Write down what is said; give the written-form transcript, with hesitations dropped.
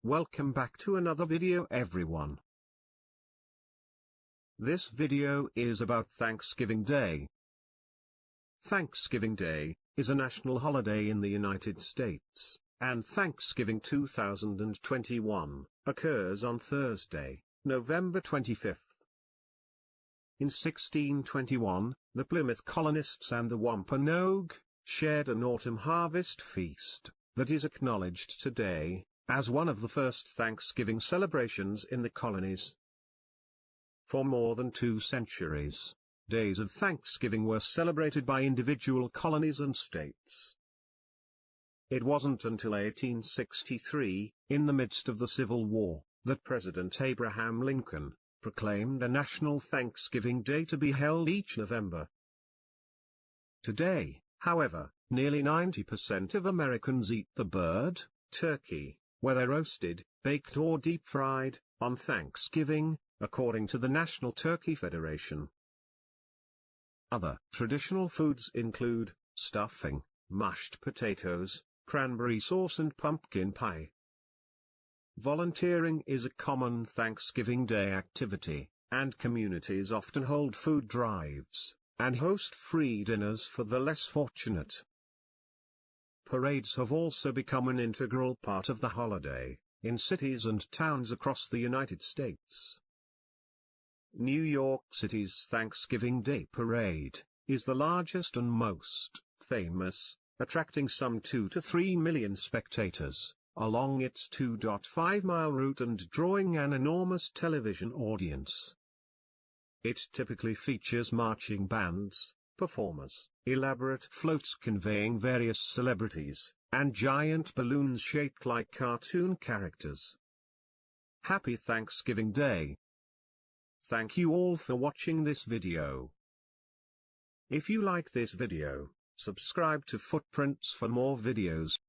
Welcome back to another video everyone. This video is about Thanksgiving Day. Thanksgiving Day is a national holiday in the United States, and Thanksgiving 2021 occurs on Thursday, November 25th. In 1621, the Plymouth colonists and the Wampanoag shared an autumn harvest feast that is acknowledged today as one of the first Thanksgiving celebrations in the colonies. For more than 2 centuries, days of Thanksgiving were celebrated by individual colonies and states. It wasn't until 1863, in the midst of the Civil War, that President Abraham Lincoln proclaimed a national Thanksgiving Day to be held each November. Today, however, nearly 90% of Americans eat the bird, turkey, whether roasted, baked or deep-fried, on Thanksgiving, according to the National Turkey Federation. Other traditional foods include stuffing, mashed potatoes, cranberry sauce and pumpkin pie. Volunteering is a common Thanksgiving Day activity, and communities often hold food drives and host free dinners for the less fortunate. Parades have also become an integral part of the holiday, in cities and towns across the United States. New York City's Thanksgiving Day Parade is the largest and most famous, attracting some 2 to 3 million spectators along its 2.5-mile route and drawing an enormous television audience. It typically features marching bands, performers, elaborate floats conveying various celebrities, and giant balloons shaped like cartoon characters. Happy Thanksgiving Day! Thank you all for watching this video. If you like this video, subscribe to Footprints for more videos.